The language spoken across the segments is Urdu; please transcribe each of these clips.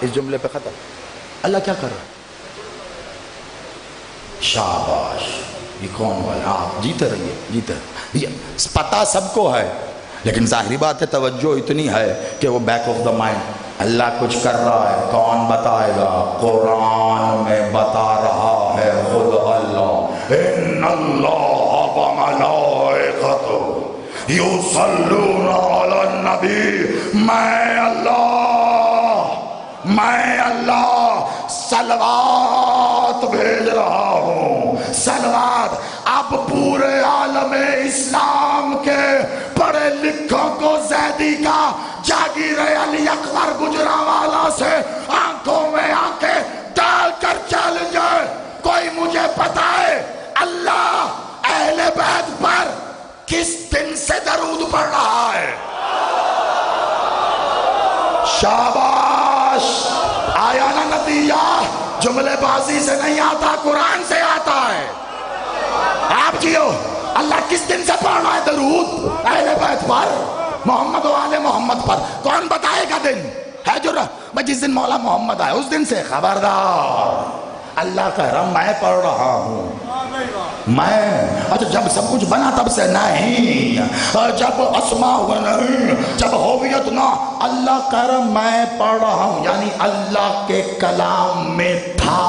اس جملے پہ ختم. اللہ کیا کر رہا ہے؟ شاباش، یہ کون والا؟ آپ جیتے رہیے، جیتے رہیے. پتہ سب کو ہے، لیکن ظاہری بات ہے توجہ اتنی ہے کہ وہ بیک آف دا مائنڈ. اللہ کچھ کر رہا ہے، کون بتائے گا؟ قرآن میں بتا رہا ہے خود اللہ. ان اللہ وملائکتہ یصلون علی النبی. میں اللہ صلوات بھیج رہا ہوں. صلوات اب پورے عالم اسلام کے پڑھے لکھوں کو زیدی کا جاگیر علی اکبر گجرانوالہ سے آنکھوں میں آنکھیں ڈال کر چیلنج ہے، کوئی مجھے بتائے اللہ اہل بیت پر کس دن سے درود پڑھ رہا ہے؟ شاباش. آیا نا نتیجہ؟ جملے بازی سے نہیں آتا، قرآن سے آتا ہے. آپ جیو، اللہ کس دن سے پڑھ رہا ہے درود اہل بیت پر، محمد و آل محمد پر؟ کون بتائے گا دن ہے جو میں جس دن مولا محمد آئے اس دن سے خبردار. اللہ کہہ رہا میں پڑھ رہا ہوں. میں اچھا جب سب کچھ بنا تب سے نہیں، جب اسماء ہوئے نہیں، جب ہویت نہ، اللہ کہہ رہا میں پڑھ رہا ہوں. یعنی اللہ کے کلام میں تھا،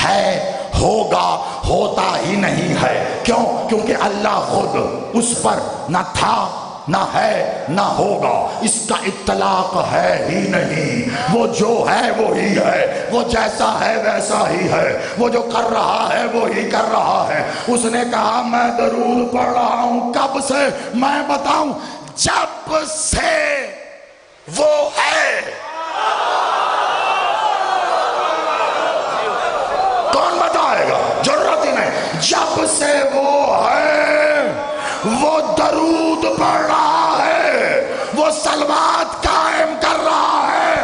ہے، ہوگا، ہوتا ہی نہیں ہے. کیوں؟ کیونکہ اللہ خود اس پر نہ تھا، نہ ہے، نہ ہوگا. اس کا اطلاق ہے ہی نہیں. وہ جو ہے وہی ہے، وہ جیسا ہے ویسا ہی ہے، وہ جو کر رہا ہے وہی کر رہا ہے. اس نے کہا میں درود پڑھ رہا ہوں. کب سے؟ میں بتاؤں، جب سے وہ ہے. کون بتائے گا؟ ضرورت ہی نہیں. جب سے وہ ہے، وہ درود پڑھ رہا ہے، وہ صلوات قائم کر رہا ہے.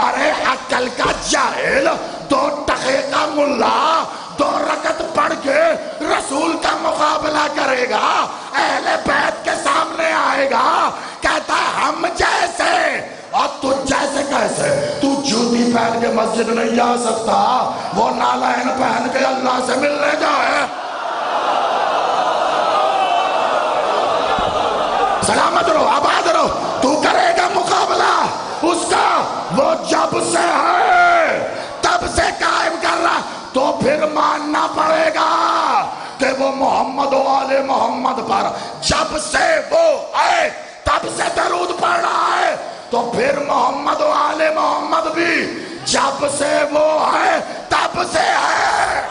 ارے عقل کا جاہل، 2 ٹکے کا ملا 2 رکعت پڑھ کے رسول کا مقابلہ کرے گا، اہل بیت کے سامنے آئے گا، کہتا ہے ہم جیسے. اور تو جیسے کیسے؟ تو جوتی پہن کے مسجد نہیں جا سکتا، وہ نالین پہن کے اللہ سے ملنے جائے. سلامت رہو، آباد رہو. تو کرے گا مقابلہ اس کا. وہ جب سے ہے تب سے قائم کر رہا، تو پھر ماننا پڑے گا کہ وہ محمد و آل محمد پر جب سے وہ ہے تب سے درود پڑھ رہا ہے. تو پھر محمد و آل محمد بھی جب سے وہ ہے تب سے ہے.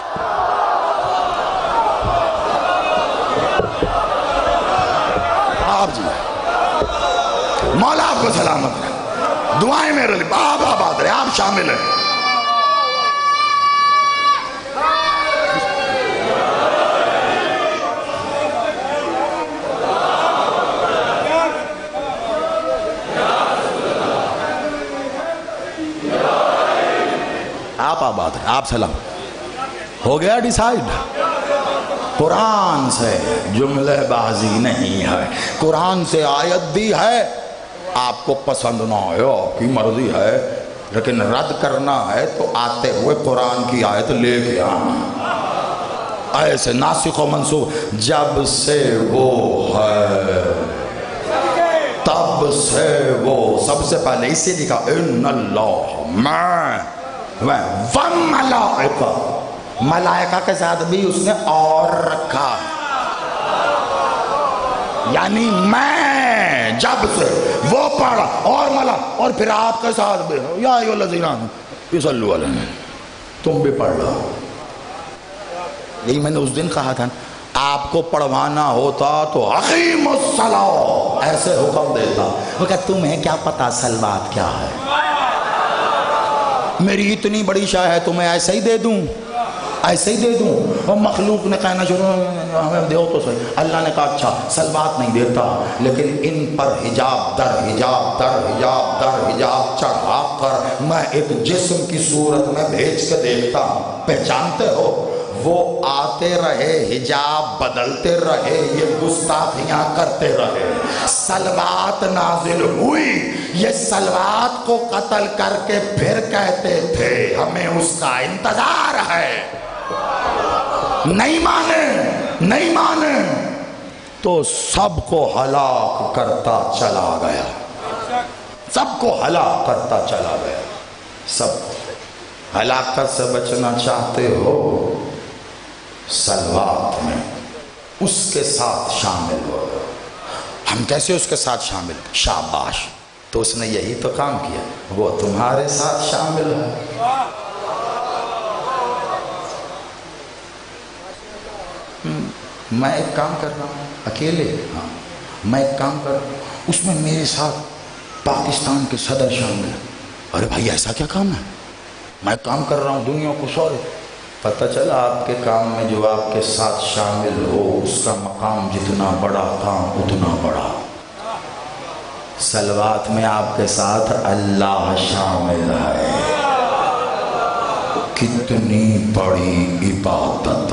آپ جی مولا آپ کو سلامت رہے. دعائیں میرے لیے آپ آباد رہے، آپ شامل ہیں. آپ آباد رہے، آپ سلام. ہو گیا ڈیسائیڈ؟ قرآن سے جملے بازی نہیں ہے. قرآن سے آیت دی ہے، آپ کو پسند نہ آئے آپ کی مرضی ہے، لیکن رد کرنا ہے تو آتے ہوئے قرآن کی آیت لے کے آنا. ایسے ناسخ و منسوخ. جب سے وہ ہے تب سے وہ. سب سے پہلے اسی لکھا ان اللہ میں وملائکہ. ملائکہ کے ساتھ بھی اس نے اور رکھا، یعنی میں جب سے وہ پڑھا اور ملا، اور پھر آپ کے ساتھ بھی یا ایھا الذین آمنوا صلوا علیہ، تم بھی پڑھ لو. یہی میں نے اس دن کہا تھا، آپ کو پڑھوانا ہوتا تو اقیم الصلاۃ ایسے حکم دیتا. وہ کہ تمہیں کیا پتا صلوات کیا ہے؟ میری اتنی بڑی شاہ ہے، تمہیں ایسے ہی دے دوں، ایسے ہی دے دوں. اور مخلوق نے کہنا شروع ہمیں دیو تو صحیح. اللہ نے کہا اچھا صلوات نہیں دیتا، لیکن ان پر حجاب در حجاب در حجاب در حجاب چڑھا کر میں ایک جسم کی صورت میں بھیج کے دیکھتا ہوں. پہچانتے ہو وہ آتے رہے حجاب بدلتے رہے یہ گستاخیاں کرتے رہے صلوات نازل ہوئی یہ صلوات کو قتل کر کے پھر کہتے تھے ہمیں اس کا انتظار ہے نہیں مانے تو سب کو ہلاک کرتا چلا گیا سب کو ہلاک کرتا چلا گیا سب ہلاکت سے بچنا چاہتے ہو صلوات میں اس کے ساتھ شامل ہو ہم کیسے اس کے ساتھ شامل شاباش تو اس نے یہی تو کام کیا وہ تمہارے ساتھ شامل ہے میں ایک کام کر رہا ہوں اکیلے ہاں میں ایک کام کر رہا ہوں اس میں میرے ساتھ پاکستان کے صدر شامل ہیں ارے بھائی ایسا کیا کام ہے میں کام کر رہا ہوں دنیا کو سورے پتہ چلا آپ کے کام میں جو آپ کے ساتھ شامل ہو اس کا مقام جتنا بڑا کام اتنا بڑا صلوات میں آپ کے ساتھ اللہ شامل ہے کتنی بڑی عبادت